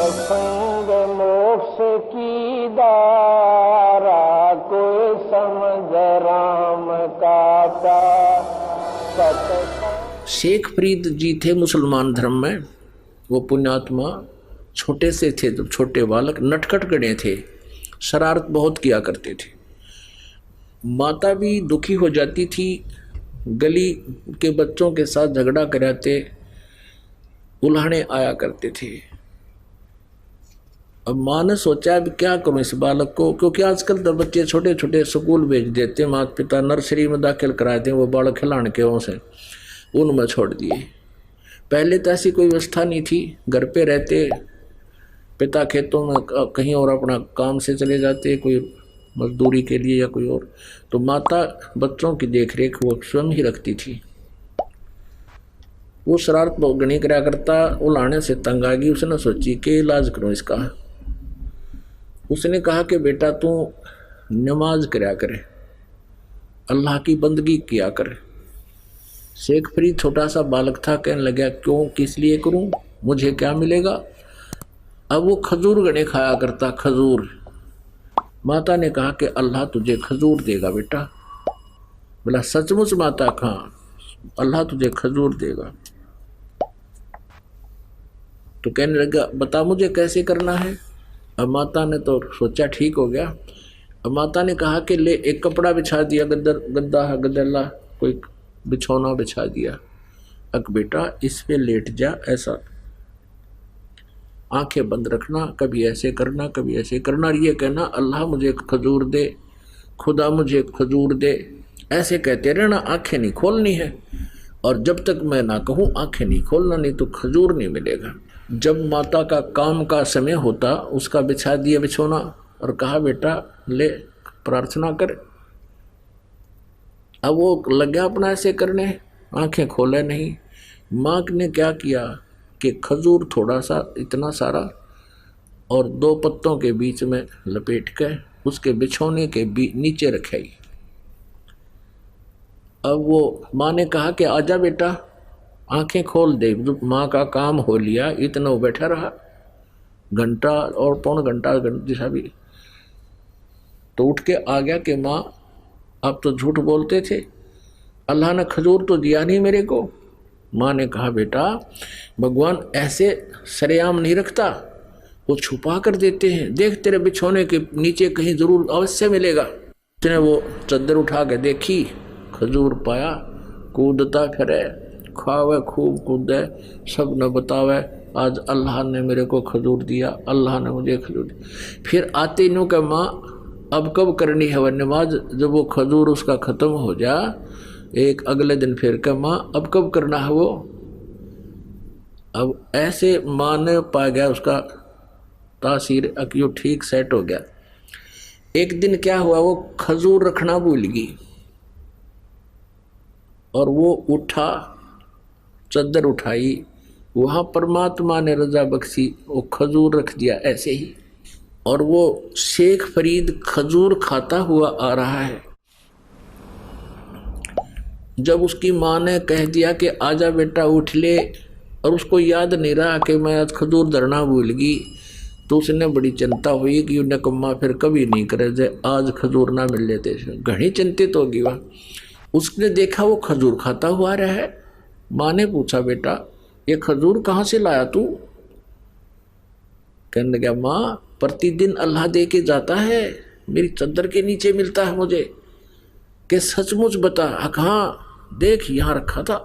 सत्संग मोक्ष की दारा, कोई समझ राम का प्यार। शेख फरीद जी थे मुसलमान धर्म में। वो पुण्यात्मा छोटे से थे, जब छोटे बालक नटखट गणे थे, शरारत बहुत किया करते थे। माता भी दुखी हो जाती थी, गली के बच्चों के साथ झगड़ा कराते, उल्हाने आया करते थे। अब माँ ने सोचा अब क्या करूं इस बालक को, क्योंकि आजकल तो बच्चे छोटे छोटे स्कूल भेज देते, माता पिता नर्सरी में दाखिल कराते हैं, वो बालक खिलाने के वहाँ से उनमें छोड़ दिए। पहले तो ऐसी कोई व्यवस्था नहीं थी, घर पे रहते, पिता खेतों में कहीं और अपना काम से चले जाते, कोई मजदूरी के लिए या कोई और, तो माता बच्चों की देखरेख वो स्वयं ही रखती थी। वो शरारत बहुत गणी करा करता, उलाने से तंग आ गई। उसने सोची कि इलाज करूं इसका। उसने कहा कि बेटा तू नमाज कराया करे, अल्लाह की बंदगी किया करे। शेख फरीद छोटा सा बालक था, कहने लगा क्यों, किस लिए करूं, मुझे क्या मिलेगा। अब वो खजूर गणे खाया करता, खजूर। माता ने कहा कि अल्लाह तुझे खजूर देगा बेटा। बोला सचमुच माता, कहाँ, अल्लाह तुझे खजूर देगा। तो कहने लगा बता मुझे कैसे करना है। अब माता ने तो सोचा ठीक हो गया। अब माता ने कहा कि ले एक कपड़ा बिछा दिया, गद्दा गदला कोई बिछौना बिछा दिया। अब बेटा इस पे लेट जा, ऐसा आंखें बंद रखना, कभी ऐसे करना कभी ऐसे करना, और ये कहना अल्लाह मुझे खजूर दे, खुदा मुझे खजूर दे, ऐसे कहते रहना, आंखें नहीं खोलनी है। और जब तक मैं ना कहूँ आंखें नहीं खोलना, नहीं तो खजूर नहीं मिलेगा। जब माता का काम का समय होता, उसका बिछा दिया बिछोना और कहा बेटा ले प्रार्थना कर। अब वो लग गया अपना ऐसे करने, आंखें खोले नहीं। माँ ने क्या किया कि खजूर थोड़ा सा इतना सारा और 2 पत्तों के बीच में लपेट के उसके बिछोने के नीचे रखाई। अब वो माँ ने कहा कि आजा बेटा आंखें खोल दे। माँ का काम हो लिया, इतना वो बैठा रहा, घंटा और पौन घंटा जैसा भी। तो उठ के आ गया कि माँ आप तो झूठ बोलते थे, अल्लाह ने खजूर तो दिया नहीं मेरे को। माँ ने कहा बेटा भगवान ऐसे सरेआम नहीं रखता, वो छुपा कर देते हैं, देख तेरे बिछोने के नीचे कहीं जरूर अवश्य मिलेगा। उसने वो चद्दर उठा के देखी, खजूर पाया, कूदता फिरे, खावे खूब कूदे, सब न बतावे आज अल्लाह ने मेरे को खजूर दिया, अल्लाह ने मुझे खजूर दिया। फिर आते नो का माँ अब कब करनी है वह नमाज, जब वो खजूर उसका ख़त्म हो जा, एक अगले दिन फिर का माँ अब कब करना है वो। अब ऐसे माँ ने पा गया उसका तासीर, अक्यों ठीक सेट हो गया। एक दिन क्या हुआ, वो खजूर रखना भूल गई और वो उठा, चद्दर उठाई, वहाँ परमात्मा ने रजा बख्शी, वो खजूर रख दिया ऐसे ही। और वो शेख फरीद खजूर खाता हुआ आ रहा है। जब उसकी माँ ने कह दिया कि आजा बेटा उठ ले, और उसको याद नहीं रहा कि मैं आज खजूर धरना भूल गई, तो उसने बड़ी चिंता हुई कि उन्हें कम्मा फिर कभी नहीं करे जे आज खजूर ना मिल लेते, घनी चिंतित होगी वह। उसने देखा वो खजूर खाता हुआ रहा है। माँ ने पूछा बेटा ये खजूर कहाँ से लाया तू। कहने लगा माँ प्रतिदिन अल्लाह दे के जाता है, मेरी चद्दर के नीचे मिलता है मुझे। कि सचमुच बता, हाँ देख यहाँ रखा था।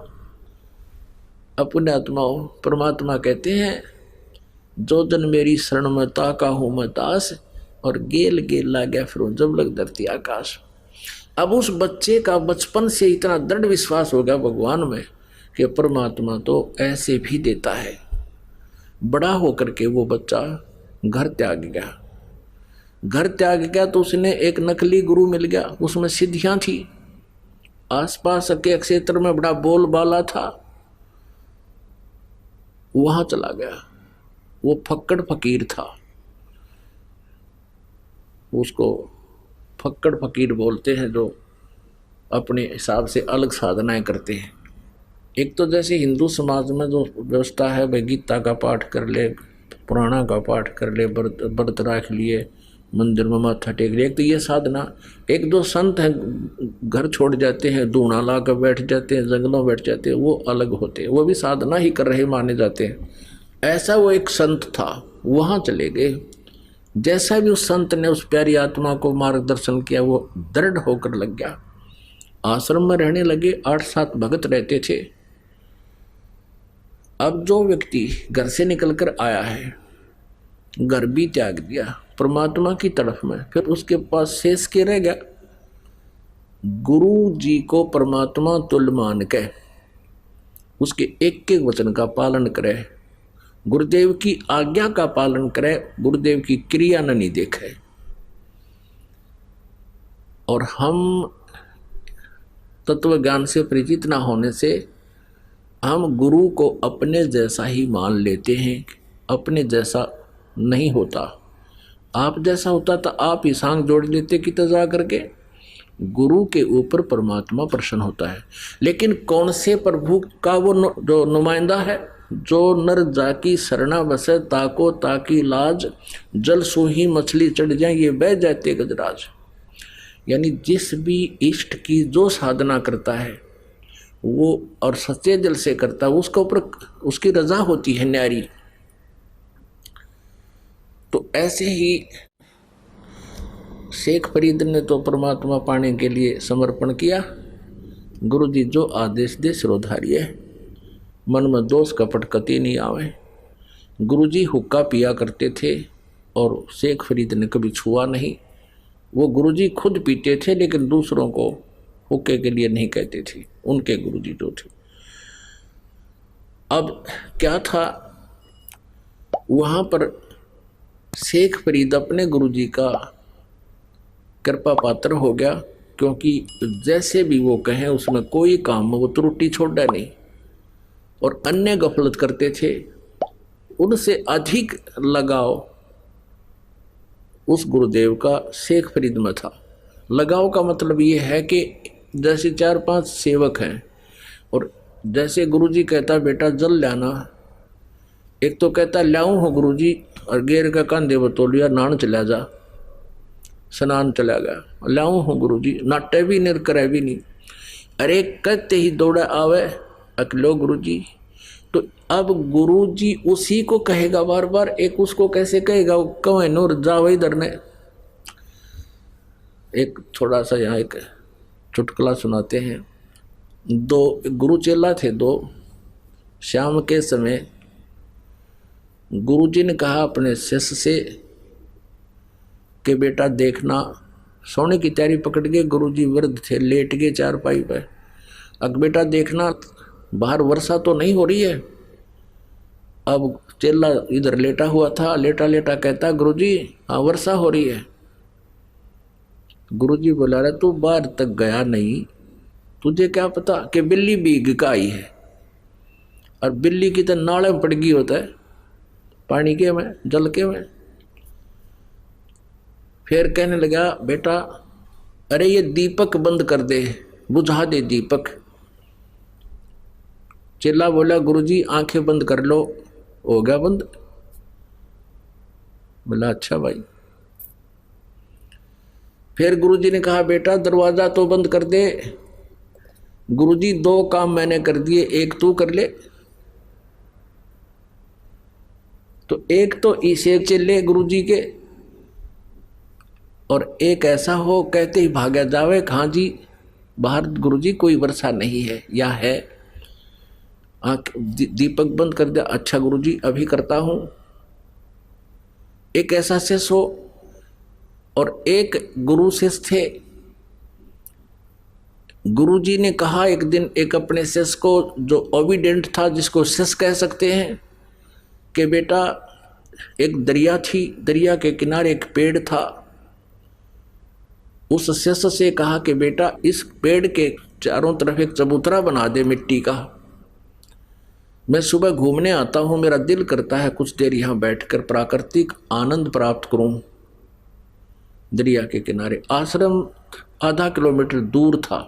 अपने आत्माओं परमात्मा कहते हैं जो जन मेरी शरण में ताका हूँ मैं दास, और गेल गेल ला गया फिर जब लग धरती आकाश। अब उस बच्चे का बचपन से इतना दृढ़ विश्वास हो गया भगवान में कि परमात्मा तो ऐसे भी देता है। बड़ा होकर के वो बच्चा घर त्याग गया। घर त्याग गया तो उसने एक नकली गुरु मिल गया, उसमें सिद्धियां थी, आसपास के क्षेत्र में बड़ा बोलबाला था। वहां चला गया। वो फक्कड़ फकीर था, उसको फक्कड़ फकीर बोलते हैं, जो अपने हिसाब से अलग साधनाएं करते हैं। एक तो जैसे हिंदू समाज में जो व्यवस्था है भाई गीता का पाठ कर ले, पुराणा का पाठ कर ले, व्रत रख लिए, मंदिर में माथा टेक लिया। एक तो ये साधना, एक दो संत हैं घर छोड़ जाते हैं, दूना ला कर बैठ जाते हैं, जंगलों बैठ जाते हैं, वो अलग होते हैं, वो भी साधना ही कर रहे माने जाते हैं। ऐसा वो एक संत था, वहाँ चले गए। जैसा भी उस संत ने उस प्यारी आत्मा को मार्गदर्शन किया, वो दृढ़ होकर लग गया। आश्रम में रहने लगे, 8-7 भगत रहते थे। अब जो व्यक्ति घर से निकलकर आया है, घर भी त्याग दिया परमात्मा की तरफ में, फिर उसके पास शेष के रह गया। गुरु जी को परमात्मा तुल्य मान के उसके एक एक वचन का पालन करे, गुरुदेव की आज्ञा का पालन करे, गुरुदेव की क्रिया न नहीं देखे। और हम तत्व ज्ञान से परिचित ना होने से हम गुरु को अपने जैसा ही मान लेते हैं। अपने जैसा नहीं होता, आप जैसा होता तो आप ही सांग जोड़ लेते कि तजा करके। गुरु के ऊपर परमात्मा प्रसन्न होता है, लेकिन कौन से प्रभु का वो जो नुमाइंदा है? जो नर जाकी शरणा बसे, ताको ताकी लाज, जल सूही मछली चढ़ जाए, ये बह जाते गजराज। यानी जिस भी इष्ट की जो साधना करता है वो और सच्चे दिल से करता है, उसके ऊपर उसकी रजा होती है न्यारी। तो ऐसे ही शेख फरीद ने तो परमात्मा पाने के लिए समर्पण किया। गुरु जी जो आदेश दे सिरोधारिये, मन में दोष कपट कति नहीं आवे। गुरु जी हुक्का पिया करते थे और शेख फरीद ने कभी छुआ नहीं। वो गुरु जी खुद पीते थे, लेकिन दूसरों को हुक्के के लिए नहीं कहते थे, उनके गुरु जी जो थे। अब क्या था, वहाँ पर शेख फरीद अपने गुरुजी का कृपा पात्र हो गया, क्योंकि जैसे भी वो कहें उसमें कोई काम में वो त्रुटि छोड़ा नहीं। और अन्य गफलत करते थे, उनसे अधिक लगाव उस गुरुदेव का शेख फरीद में था। लगाव का मतलब ये है कि जैसे 4-5 सेवक हैं और जैसे गुरुजी कहता बेटा जल लाना, एक तो कहता लाऊं हो गुरुजी, और गेर का कंधे बतौलिया नान चला जा, स्नान चला गया, लाऊं हो गुरुजी, नाटे भी नहीं करे भी नहीं। अरे कहते ही दौड़ा आवे अकलो गुरुजी। तो अब गुरुजी उसी को कहेगा बार बार, एक उसको कैसे कहेगा? कहे नूर जाओ इधर ने। एक थोड़ा सा यहाँ एक चुटकुला सुनाते हैं। 2 गुरु चेला थे, 2। शाम के समय गुरुजी ने कहा अपने शिष्य से कि बेटा देखना, सोने की तैयारी पकड़ के गुरुजी वृद्ध थे, लेट गए चारपाई पे। अब बेटा देखना बाहर वर्षा तो नहीं हो रही है। अब चेला इधर लेटा हुआ था, लेटा लेटा कहता गुरुजी हाँ वर्षा हो रही है। गुरुजी बोला रहा तू बाहर तक गया नहीं, तुझे क्या पता कि बिल्ली भीग का आई है, और बिल्ली की तो नाले में पड़ गई होता है, पानी के में, जल के में। फिर कहने लगा बेटा अरे ये दीपक बंद कर दे, बुझा दे दीपक। चेला बोला गुरुजी आंखें बंद कर लो, हो गया बंद। बोला अच्छा भाई। फिर गुरुजी ने कहा बेटा दरवाजा तो बंद कर दे। गुरुजी 2 काम मैंने कर दिए, एक तू कर ले। तो एक तो इसे चले गुरुजी के, और एक ऐसा हो कहते ही भागा जावे कहाँ जी बाहर गुरुजी कोई वर्षा नहीं है या है। दीपक बंद कर दिया, अच्छा गुरुजी अभी करता हूं। एक ऐसा शिष्य हो, और एक गुरु शिष्य थे। गुरुजी ने कहा एक दिन एक अपने शिष्य को जो ओबीडेंट था, जिसको शिष्य कह सकते हैं, कि बेटा एक दरिया थी, दरिया के किनारे एक पेड़ था। उस शिष्य से कहा कि बेटा इस पेड़ के चारों तरफ एक चबूतरा बना दे मिट्टी का, मैं सुबह घूमने आता हूँ, मेरा दिल करता है कुछ देर यहाँ बैठकर प्राकृतिक आनंद प्राप्त करूँ। दरिया के किनारे आश्रम आधा किलोमीटर दूर था,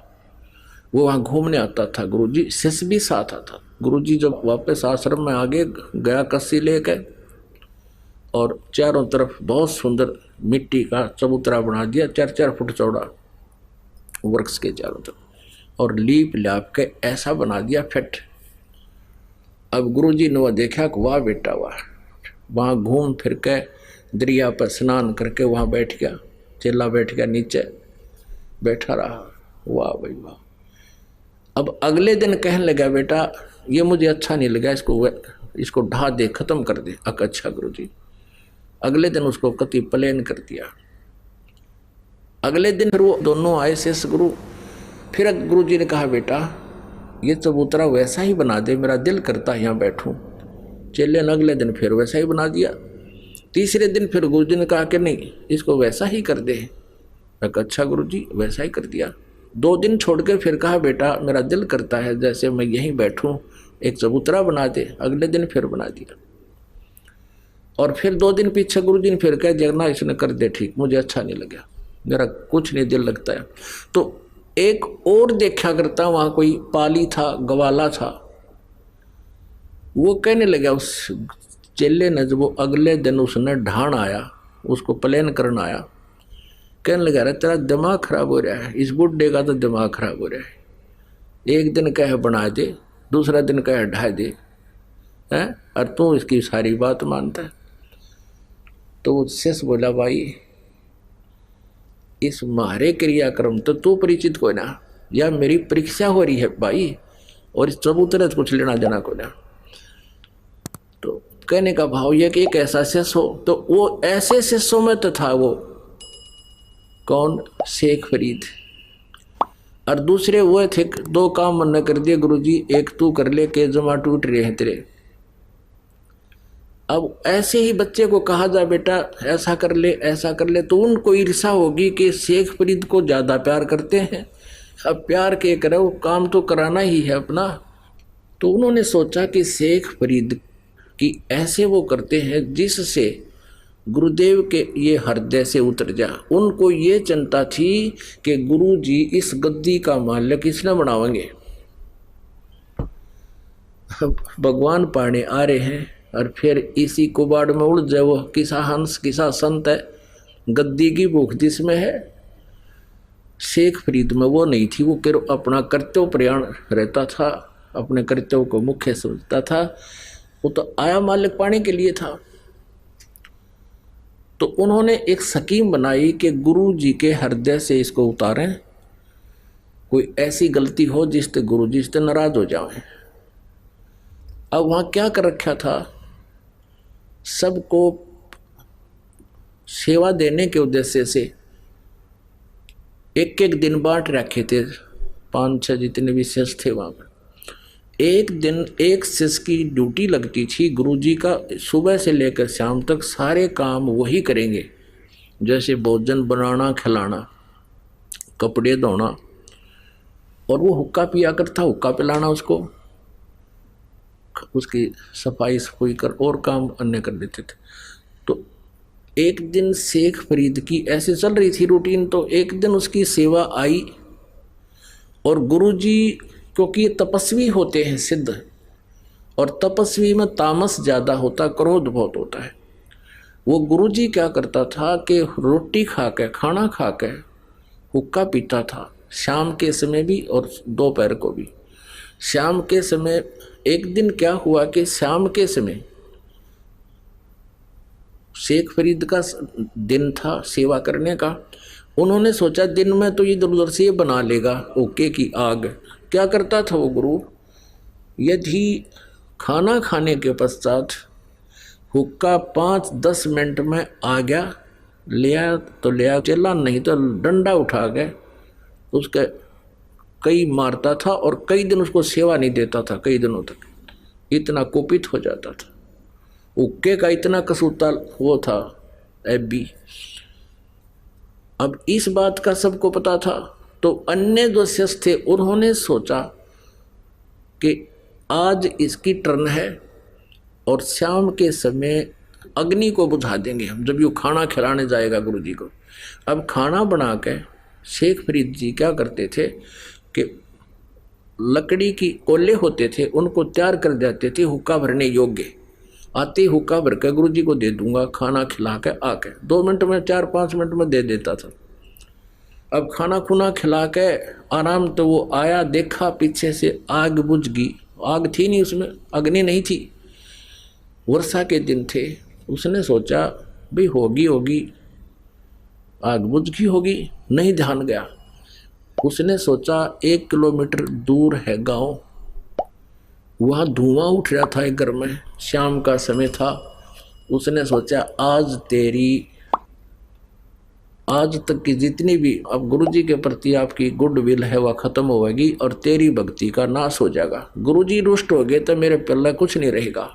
वो वहाँ घूमने आता था। गुरुजी शिष्य भी साथ आता। गुरुजी जब वापस आश्रम में आगे गया कस्सी लेकर, और चारों तरफ बहुत सुंदर मिट्टी का चबूतरा बना दिया, 4-4 फुट चौड़ा वृक्ष के चारों तरफ, और लीप लाप के ऐसा बना दिया फिट। अब गुरुजी ने वह देखा कि वाह बेटा वाह, वहाँ घूम फिर के दरिया पर स्नान करके वहाँ बैठ गया। चेला बैठ गया नीचे, बैठा रहा, वाह भाई वाह। अब अगले दिन कहने लगा बेटा ये मुझे अच्छा नहीं लगा, इसको ढा दे, खत्म कर दे। अच्छा गुरुजी। अगले दिन उसको कति प्लेन कर दिया। अगले दिन फिर वो दोनों आए शेष गुरु। फिर गुरुजी ने कहा बेटा ये चबूतरा वैसा ही बना दे, मेरा दिल करता है यहाँ बैठूं। चेले ने अगले दिन फिर वैसा ही बना दिया। तीसरे दिन फिर गुरुजी ने कहा कि नहीं इसको वैसा ही कर दे। अच्छा गुरुजी, वैसा ही कर दिया। 2 दिन छोड़ के फिर कहा बेटा मेरा दिल करता है जैसे मैं यहीं बैठूं, एक चबूतरा बना दे। अगले दिन फिर बना दिया। और फिर 2 दिन पीछे गुरुजी ने फिर कह दिया ना इसने कर दे ठीक, मुझे अच्छा नहीं लगा, मेरा कुछ नहीं दिल लगता है। तो एक और देखा करता वहां कोई पाली था, गवाला था, वो कहने लगा उस चेले ने, जब वो अगले दिन उसने ढाण आया, उसको प्लेन करना आया, कहने लगा रहा तेरा दिमाग खराब हो रहा है, इस बुढ़े का तो दिमाग खराब हो रहा है। एक दिन कहे बना दे, दूसरा दिन कहे ढा दे, हैं, और तू इसकी सारी बात मानता है। तो उससे बोला भाई इस मारे क्रियाक्रम तो तू परिचित को ना, या मेरी परीक्षा हो रही है भाई, और इस चबूतरे से कुछ लेना देना को ना। तो कहने का भाव यह कि एक ऐसा शिष्य हो, तो वो ऐसे शिष्यों में तो था वो कौन, शेख फरीद। और दूसरे वो थे, 2 काम मन कर दिए गुरुजी, एक तू कर ले के जमा टूट रहे हैं तेरे। अब ऐसे ही बच्चे को कहा जा बेटा ऐसा कर ले ऐसा कर ले, तो उनको ईर्षा होगी कि शेख फरीद को ज़्यादा प्यार करते हैं। अब प्यार के करो, काम तो कराना ही है अपना। तो उन्होंने सोचा कि शेख फरीद की ऐसे वो करते हैं जिससे गुरुदेव के ये हृदय से उतर जा। उनको ये चिंता थी कि गुरुजी इस गद्दी का मालिक इसने बनावेंगे। भगवान पाने आ रहे हैं और फिर इसी कुबाड़ में उड़ जाए। वो किसा हंस किसा संत है, गद्दी की भूख जिसमें है। शेख फरीद में वो नहीं थी, वो अपना कर्तव्य प्रयाण रहता था, अपने कर्तव्य को मुख्य समझता था। वो तो आया मालिक पाने के लिए था। तो उन्होंने एक स्कीम बनाई कि गुरु जी के हृदय से इसको उतारें, कोई ऐसी गलती हो जिससे गुरु जी से नाराज हो जाए। अब वहाँ क्या कर रखा था, सबको सेवा देने के उद्देश्य से एक एक दिन बांट रखे थे। 5-6 जितने भी शिष्य थे वहाँ पर, एक दिन एक शिष्य की ड्यूटी लगती थी। गुरुजी का सुबह से लेकर शाम तक सारे काम वही करेंगे, जैसे भोजन बनाना, खिलाना, कपड़े धोना, और वो हुक्का पिया करता, हुक्का पिलाना उसको, उसकी सफाई सफाई कर और काम अन्य कर देते थे। तो एक दिन शेख फरीद की ऐसे चल रही थी रूटीन, तो एक दिन उसकी सेवा आई। और गुरुजी क्योंकि तपस्वी होते हैं सिद्ध, और तपस्वी में तामस ज़्यादा होता, क्रोध बहुत होता है। वो गुरुजी क्या करता था कि रोटी खा के, खाना खा के हुक्का पीता था, शाम के समय भी और दोपहर को भी। शाम के समय एक दिन क्या हुआ कि शाम के समय शेख फरीद का दिन था सेवा करने का। उन्होंने सोचा दिन में तो इधर उधर से बना लेगा ओके की आग। क्या करता था वो गुरु, यदि खाना खाने के पश्चात हुक्का 5-10 मिनट में आ गया, लिया तो लिया, चला नहीं तो डंडा उठा के उसके कई मारता था, और कई दिन उसको सेवा नहीं देता था, कई दिनों तक। इतना कुपित हो जाता था, हुक्के का इतना कसूता वो था एबी। अब इस बात का सबको पता था। तो अन्य जो शिष्य थे उन्होंने सोचा कि आज इसकी टर्न है, और शाम के समय अग्नि को बुझा देंगे हम, जब ये खाना खिलाने जाएगा गुरु जी को। अब खाना बना के शेख फरीद जी क्या करते थे कि लकड़ी की कोले होते थे, उनको तैयार कर देते थे हुक्का भरने योग्य, आते हुक्का भर के गुरु जी को दे दूंगा, खाना खिला के आके 2 मिनट में 4-5 मिनट में दे देता था। अब खाना खुना खिला के आराम, तो वो आया, देखा पीछे से आग बुझ गई। आग थी नहीं उसमें, अग्नि नहीं थी, वर्षा के दिन थे। उसने सोचा भाई होगी आग बुझ गई होगी, नहीं ध्यान गया। उसने सोचा 1 किलोमीटर दूर है गांव, वहाँ धुआं उठ रहा था एक घर में, शाम का समय था। उसने सोचा आज तक की जितनी भी अब गुरुजी के प्रति आपकी गुडविल है वह खत्म होगी और तेरी भक्ति का नाश हो जाएगा। गुरुजी रुष्ट हो गए तो मेरे पल्ले कुछ नहीं रहेगा।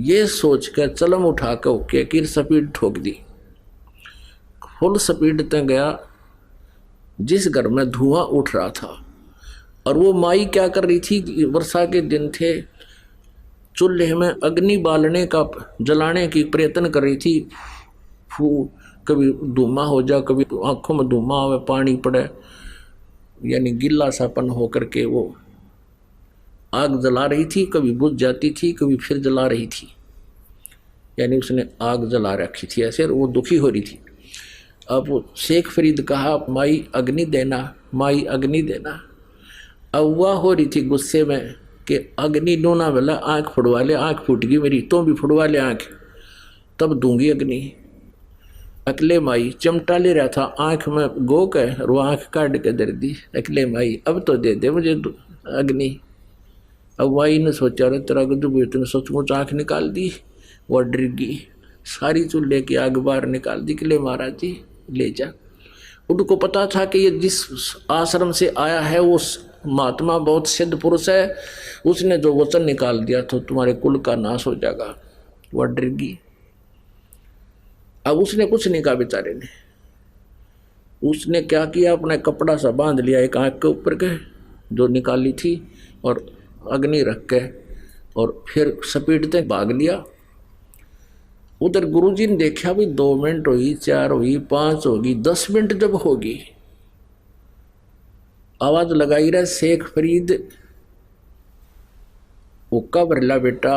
ये सोच कर चलम उठा के की स्पीड ठोक दी, फुल स्पीड तक गया जिस घर में धुआं उठ रहा था। और वो माई क्या कर रही थी, वर्षा के दिन थे, चूल्हे में अग्नि बालने का जलाने की प्रयत्न कर रही थी। कभी धुआं हो जा, कभी आंखों में धुआं आवे, पानी पड़े, यानी गिल्ला सापन हो करके वो आग जला रही थी। कभी बुझ जाती थी, कभी फिर जला रही थी, यानी उसने आग जला रखी थी ऐसे, और वो दुखी हो रही थी। अब वो शेख फरीद कहा माई अग्नि देना, माई अग्नि देना। अब वह हो रही थी गुस्से में कि अग्नि डोना वाला आँख फुड़वा ले, आँख फूट गई मेरी, तो भी फुड़वा ले आँख, तब दूंगी अग्नि। अकले माई चिमटा ले रहा था, आँख में गो के और वो आँख काट के दे दी। अकले माई अब तो दे दे मुझे अग्नि। अब माई ने सोचा अरे तेरा गजब, तुमने सचमुच आँख निकाल दी। वह डर गई, सारी चूल्हे की आग बाहर निकाल दी। किले महाराज जी ले जा। उनको पता था कि ये जिस आश्रम से आया है वो महात्मा बहुत सिद्ध पुरुष है, उसने जो वचन निकाल दिया तो तुम्हारे कुल का नाश हो जाएगा। वह डर गई। अब उसने कुछ नहीं कहा बेचारे ने। उसने क्या किया, अपना कपड़ा सा बांध लिया एक आँख के ऊपर के जो निकाली थी, और अग्नि रख के और फिर स्पीड तक भाग लिया। उधर गुरुजी ने देखा भी 2 मिनट हुई, 4 हुई, 5 होगी, 10 मिनट जब होगी, आवाज लगाई रहा शेख फरीद हुक्का भरला बेटा,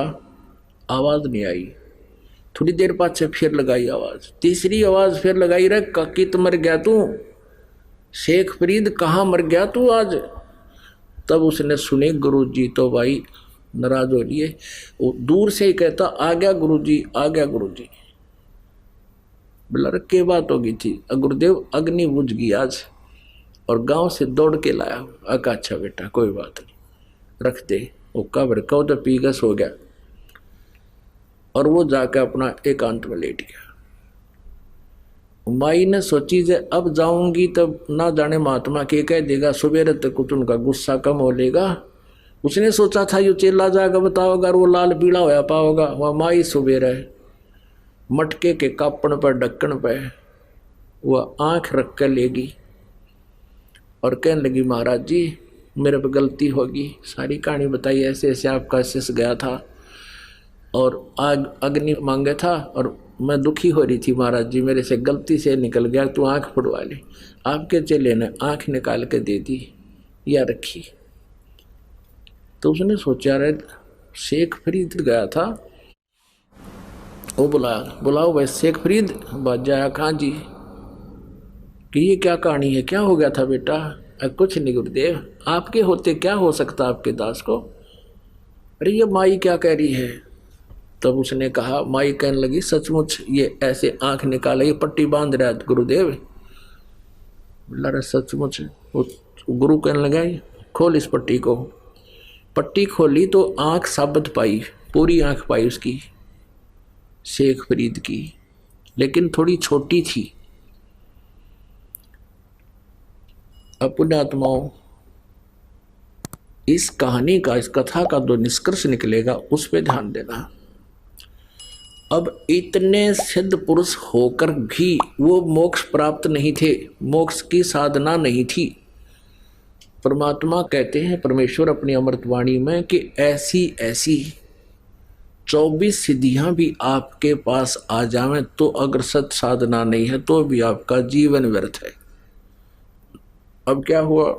आवाज नहीं आई। थोड़ी देर बाद से फिर लगाई आवाज, तीसरी आवाज फिर लगाई रहा काकित मर गया तू, शेख फरीद कहाँ मर गया तू आज। तब उसने सुने गुरुजी तो भाई नाराज हो लिए, वो दूर से ही कहता आ गया गुरुजी, आ गया गुरुजी। बोला के बात होगी थी, गुरुदेव अग्नि बुझ गई आज और गांव से दौड़ के लाया। अका अच्छा बेटा कोई बात नहीं, रख दे। हुक्का भर का तो पीगस हो गया और वो जाकर अपना एकांत में लेट गया। माई ने सोची जे अब जाऊंगी तब ना जाने महात्मा के कह देगा, सुबेरे तक कुछ उनका गुस्सा कम हो लेगा। उसने सोचा था यो चेला जाएगा बताओगा, वो लाल पीला होया पाओगा। वह माई सुबेरे मटके के कापण पर ढक्कन पे वह आंख रख कर लेगी और कहने लगी महाराज जी मेरे पे गलती होगी। सारी कहानी बताई, ऐसे ऐसे आपका शिष्य गया था और आग अग्नि मांगे था और मैं दुखी हो रही थी महाराज जी, मेरे से गलती से निकल गया, तू आँख फुड़वा ले। आपके चेले ने आँख निकाल के दे दी या रखी। तो उसने सोचा रहे शेख फरीद गया था, वो बुलाओ भाई शेख फरीद। बात जाया कहाँ जी कि ये क्या कहानी है, क्या हो गया था बेटा। कुछ नहीं गुरुदेव, आपके होते क्या हो सकता आपके दास को। अरे ये माई क्या कह रही है। तब उसने कहा, माई कहने लगी सचमुच ये ऐसे आंख निकाले, ये पट्टी बांध रहा है गुरुदेव। बोला सचमुच। वो गुरु कहने लगा खोल इस पट्टी को। पट्टी खोली तो आंख साबित पाई, पूरी आंख पाई उसकी शेख फरीद की, लेकिन थोड़ी छोटी थी। अब पुण्यात्माओं, इस कहानी का, इस कथा का जो निष्कर्ष निकलेगा उस पर ध्यान देना। अब इतने सिद्ध पुरुष होकर भी वो मोक्ष प्राप्त नहीं थे, मोक्ष की साधना नहीं थी। परमात्मा कहते हैं, परमेश्वर अपनी अमृतवाणी में, कि ऐसी ऐसी 24 सिद्धियां भी आपके पास आ जावें तो अगर सत साधना नहीं है तो भी आपका जीवन व्यर्थ है। अब क्या हुआ,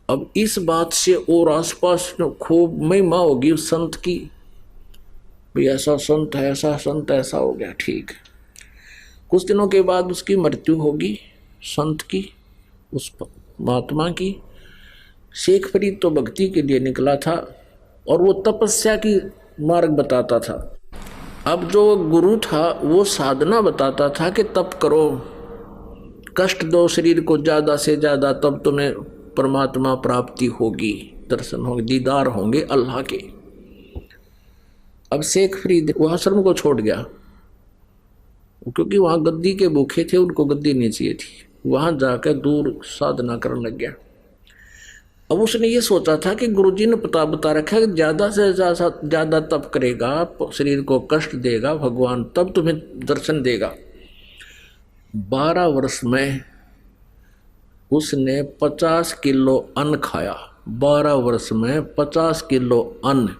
अब इस बात से और आसपास खूब महिमा होगी उस संत की। भाई ऐसा संत है, ऐसा संत, ऐसा हो गया, ठीक है। कुछ दिनों के बाद उसकी मृत्यु होगी, संत की, उस महात्मा की। शेख फरीद तो भक्ति के लिए निकला था और वो तपस्या की मार्ग बताता था। अब जो गुरु था वो साधना बताता था कि तप करो, कष्ट दो शरीर को ज़्यादा से ज़्यादा, तब तुम्हें परमात्मा प्राप्ति होगी, दर्शन होंगे, दीदार होंगे अल्लाह के। अब शेख फरीद वो आश्रम को छोड़ गया, क्योंकि वहाँ गद्दी के भूखे थे, उनको गद्दी नहीं चाहिए थी। वहाँ जाकर दूर साधना करने लग गया। अब उसने ये सोचा था कि गुरुजी ने बता रखा है कि ज़्यादा से ज़्यादा तप करेगा, शरीर को कष्ट देगा भगवान, तब तुम्हें दर्शन देगा। 12 वर्ष में उसने 50 किलो अन्न खाया। 12 वर्ष में 50 किलो अन्न।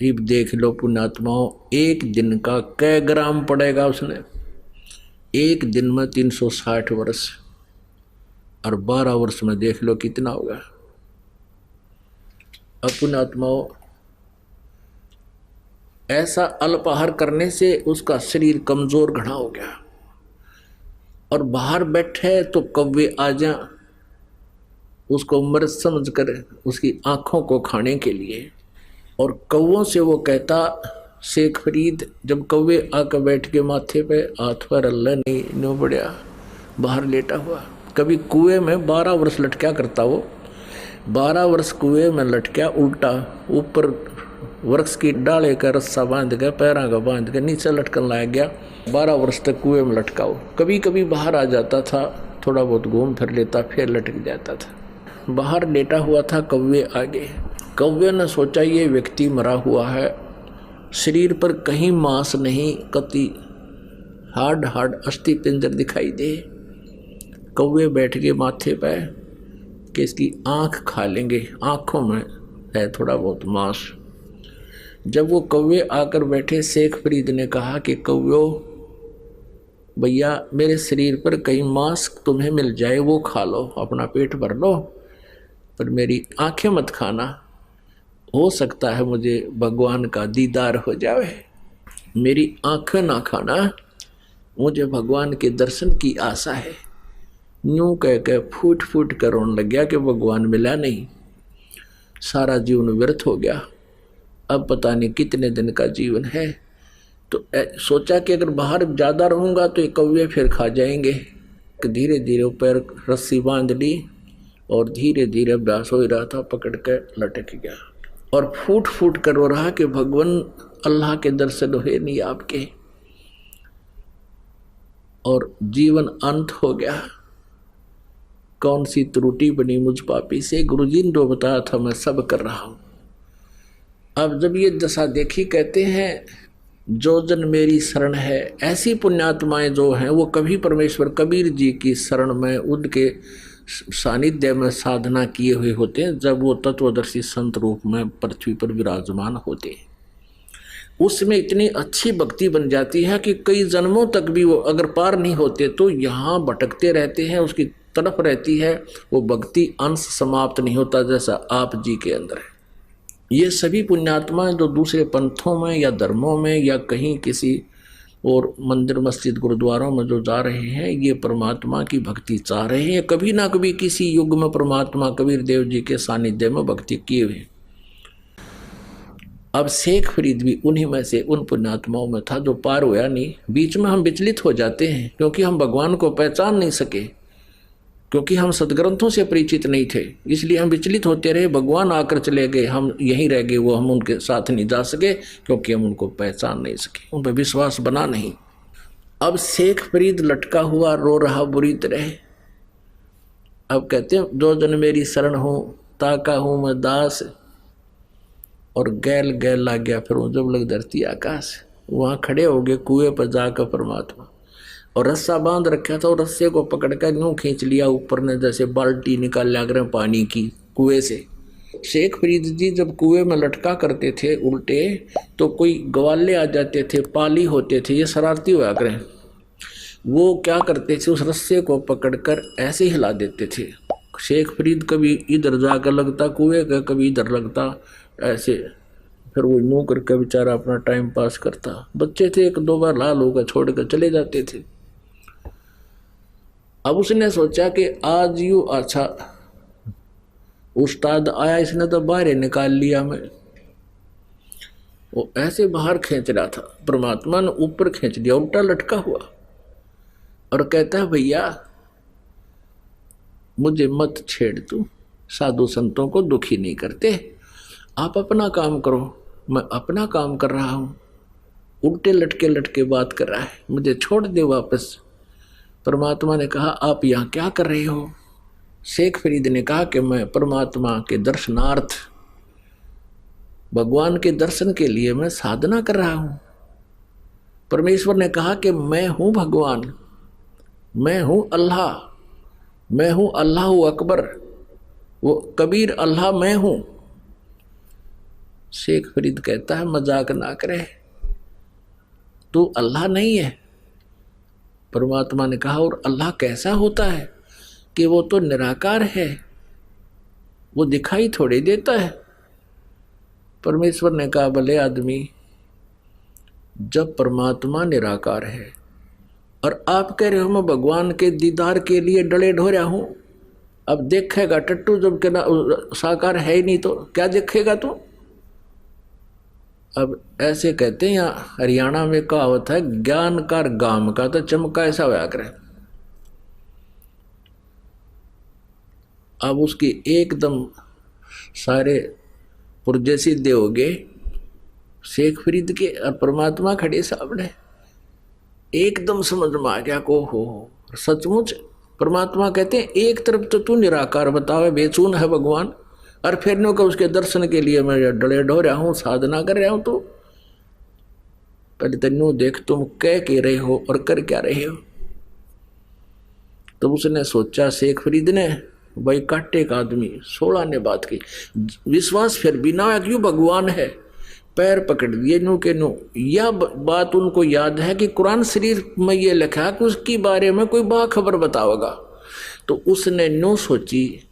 अब देख लो पुण्यात्माओं, एक दिन का कै ग्राम पड़ेगा उसने? एक दिन में 360 वर्ष, और 12 वर्ष में देख लो कितना होगा। अब पुण्यात्माओं, ऐसा अल्पाहार करने से उसका शरीर कमजोर घना हो गया, और बाहर बैठे तो कौवे आ जा उसको मृत समझ कर उसकी आंखों को खाने के लिए। और कौवों से वो कहता, शेख फरीद जब कौवे आकर बैठ के माथे पे हाथ पर अल्लाह नहीं बढ़िया बाहर लेटा हुआ। कभी कुएं में 12 वर्ष लटका करता वो, 12 वर्ष कुएं में लटका उल्टा, ऊपर वृक्ष की डाले का रस्सा बांध के, पैरों का बांध के नीचे लटकन लाया गया। 12 वर्ष तक कुएं में लटका हो। कभी कभी बाहर आ जाता था, थोड़ा बहुत घूम फिर लेता, फिर लटक जाता था। बाहर लेटा हुआ था, कौवे आगे। कौवे ने सोचा ये व्यक्ति मरा हुआ है, शरीर पर कहीं मांस नहीं, कति हार्ड अस्थि पिंजर दिखाई दे। कौवे बैठ गए माथे पे कि इसकी आँख खा लेंगे, आँखों में है थोड़ा बहुत मांस। जब वो कौवे आकर बैठे, शेख फरीद ने कहा कि कौवे भैया मेरे शरीर पर कहीं मांस तुम्हें मिल जाए वो खा लो, अपना पेट भर लो, पर मेरी आँखें मत खाना, हो सकता है मुझे भगवान का दीदार हो जाए। मेरी आँखें ना खाना, मुझे भगवान के दर्शन की आशा है। यूं कह के फूट फूट कर रोने लग गया कि भगवान मिला नहीं, सारा जीवन व्यर्थ हो गया, अब पता नहीं कितने दिन का जीवन है। तो सोचा कि अगर बाहर ज़्यादा रहूँगा तो ये कौवे फिर खा जाएंगे। धीरे धीरे पैर रस्सी बांध ली और धीरे धीरे अभ्यास हो रहा था, पकड़ के लटक गया और फूट फूट कर रो रहा कि भगवान अल्लाह के दर्शन हुए नहीं आपके, और जीवन अंत हो गया। कौन सी त्रुटि बनी मुझ पापी से, गुरुजी ने जो बताया था मैं सब कर रहा हूं। अब जब ये दशा देखी, कहते हैं जो जन मेरी शरण है, ऐसी पुण्यात्माएं जो हैं वो कभी परमेश्वर कबीर जी की शरण में, उनके सानिध्य में साधना किए हुए होते हैं, जब वो तत्वदर्शी संत रूप में पृथ्वी पर विराजमान होते हैं। उसमें इतनी अच्छी भक्ति बन जाती है कि कई जन्मों तक भी वो अगर पार नहीं होते तो यहाँ भटकते रहते हैं, उसकी तड़प रहती है, वो भक्ति अंश समाप्त नहीं होता, जैसा आप जी के अंदर है। ये सभी पुण्यात्माएं जो दूसरे पंथों में या धर्मों में या कहीं किसी और मंदिर मस्जिद गुरुद्वारों में जो जा रहे हैं, ये परमात्मा की भक्ति चाह रहे हैं, कभी ना कभी किसी युग में परमात्मा कबीर देव जी के सानिध्य में भक्ति किए हुए। अब शेख फरीद भी उन्हीं में से, उन पुण्यात्माओं में था जो पार हुआ नहीं। बीच में हम विचलित हो जाते हैं क्योंकि हम भगवान को पहचान नहीं सके, क्योंकि हम सदग्रंथों से परिचित नहीं थे, इसलिए हम विचलित होते रहे। भगवान आकर चले गए, हम यहीं रह गए, वो हम उनके साथ नहीं जा सके क्योंकि हम उनको पहचान नहीं सके, उन पर विश्वास बना नहीं। अब शेख फरीद लटका हुआ रो रहा बुरी तरह। अब कहते हैं जो जन मेरी शरण हो, ताका हूँ मैं दास, और गैल गैल ला गया फिर जब लग धरती आकाश। वहाँ खड़े हो गए कुएं पर जाकर परमात्मा, और रस्सा बांध रखा था, और रस्से को पकड़ कर यूँ खींच लिया ऊपर ने, जैसे बाल्टी निकाल लिया करें पानी की कुएं से। शेख फरीद जी जब कुएं में लटका करते थे उल्टे, तो कोई ग्वाले आ जाते थे, पाली होते थे, ये शरारती हुआ करें, वो क्या करते थे, उस रस्से को पकड़कर ऐसे हिला देते थे। शेख फरीद कभी इधर जाकर लगता कुएं का, कभी इधर लगता, ऐसे फिर वो यूं करके बेचारा अपना टाइम पास करता। बच्चे थे, एक दो बार लाल होकर छोड़ कर चले जाते थे। अब उसने सोचा कि आज यू अच्छा उस्ताद आया, इसने तो बाहर ही निकाल लिया। मैं वो ऐसे बाहर खींच रहा था, परमात्मा ने ऊपर खींच दिया, उल्टा लटका हुआ, और कहता है भैया मुझे मत छेड़, तू साधु संतों को दुखी नहीं करते, आप अपना काम करो, मैं अपना काम कर रहा हूं। उल्टे लटके लटके बात कर रहा है, मुझे छोड़ दे वापस। परमात्मा ने कहा आप यहाँ क्या कर रहे हो? शेख फरीद ने कहा कि मैं परमात्मा के दर्शनार्थ, भगवान के दर्शन के लिए मैं साधना कर रहा हूं। परमेश्वर ने कहा कि मैं हूं भगवान, मैं हूं अल्लाह, मैं हूं अल्लाह अकबर, वो कबीर अल्लाह मैं हूं। शेख फरीद कहता है मजाक ना करे, तू अल्लाह नहीं है। परमात्मा ने कहा और अल्लाह कैसा होता है कि वो तो निराकार है, वो दिखाई थोड़ी देता है। परमेश्वर ने कहा भले आदमी, जब परमात्मा निराकार है और आप कह रहे हो मैं भगवान के दीदार के लिए डले ढो रहा हूं, अब देखेगा टट्टू, जब के साकार है ही नहीं तो क्या देखेगा तू? अब ऐसे कहते हैं, यहाँ हरियाणा में कहावत है, ज्ञान का गाम का तो चमका ऐसा होया करे। अब उसकी एकदम सारे पुर्जे सीधे हो गए शेख फरीद के, और परमात्मा खड़े सामने। एकदम समझ में आ गया को हो सचमुच परमात्मा कहते हैं एक तरफ तो तू निराकार बतावे, बेचून है भगवान, और फिर नो का उसके दर्शन के लिए मैं डले ढो रहा हूँ, साधना कर रहा हूँ। तो पहले तेनू देख तुम कह के रहे हो और कर क्या रहे हो। तो उसने सोचा शेख फरीद ने, भाई काटे का आदमी 16 ने बात की, विश्वास फिर भी ना है क्यों भगवान है, पैर पकड़ दिए नू के नू। यह बात उनको याद है कि कुरान शरीफ में ये लिखा कि उसके बारे में कोई बाखबर बताओगा। तो उसने नो सोची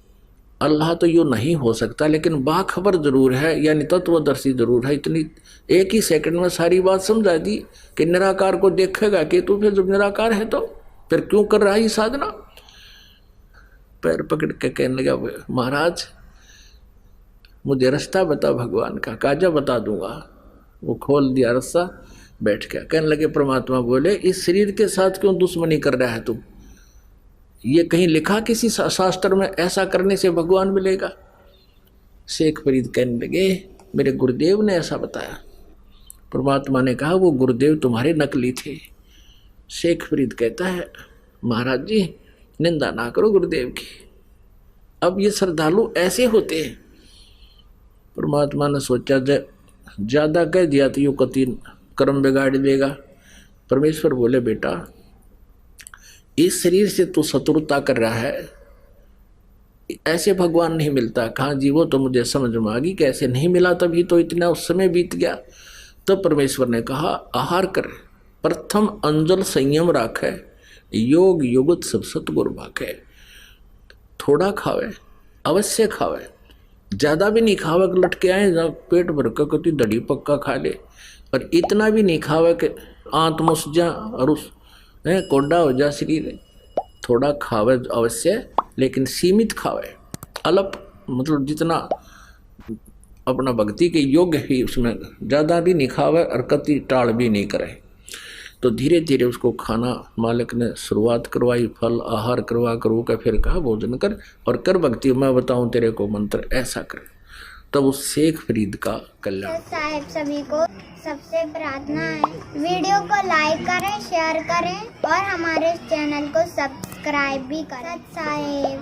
अल्लाह तो यूँ नहीं हो सकता, लेकिन बाखबर जरूर है, यानी तत्वदर्शी जरूर है। इतनी एक ही सेकंड में सारी बात समझा दी कि निराकार को देखेगा कि तू, फिर जब निराकार है तो फिर क्यों कर रहा है ये साधना। पैर पकड़ के कहने लगा महाराज मुझे रास्ता बता भगवान का। काजा बता दूंगा। वो खोल दिया रास्ता, बैठ गया। कहने लगे परमात्मा बोले इस शरीर के साथ क्यों दुश्मनी कर रहा है तू? ये कहीं लिखा किसी शास्त्र में ऐसा करने से भगवान मिलेगा? शेख फरीद कहने लगे मेरे गुरुदेव ने ऐसा बताया। परमात्मा ने कहा वो गुरुदेव तुम्हारे नकली थे। शेख फरीद कहता है महाराज जी निंदा ना करो गुरुदेव की, अब ये श्रद्धालु ऐसे होते हैं। परमात्मा ने सोचा ज्यादा कह दिया तो यू कति कर्म बिगाड़ देगा। परमेश्वर बोले बेटा इस शरीर से तू शत्रुता कर रहा है, ऐसे भगवान नहीं मिलता। कहाँ जी वो तो मुझे समझ में आ गई कैसे नहीं मिला, तभी तो इतना उस समय बीत गया। तो परमेश्वर ने कहा आहार कर, प्रथम अंजल संयम राखे, योग युगत सब सतगुरु भाखे। थोड़ा खावे अवश्य खावे, ज्यादा भी नहीं खावे कि लटके आए पेट भर कर कति दड़ी पक्का खा ले, और इतना भी नहीं खावे कि आंत मुस जा और उस कोडा हो जा शरीर। थोड़ा खावे अवश्य, लेकिन सीमित खावे, अल्प, मतलब जितना अपना भक्ति के योग्य ही उसमें, ज़्यादा भी नहीं खावे और कति टाल भी नहीं करे। तो धीरे धीरे उसको खाना मालिक ने शुरुआत करवाई, फल आहार करवा कर फिर कहा भोजन कर और कर भक्ति, मैं बताऊं तेरे को मंत्र ऐसा कर। तब उस शेख फरीद का कल्याण। साहेब सभी को सबसे प्रार्थना है वीडियो को लाइक करें, शेयर करें और हमारे चैनल को सब्सक्राइब भी करें। साहेब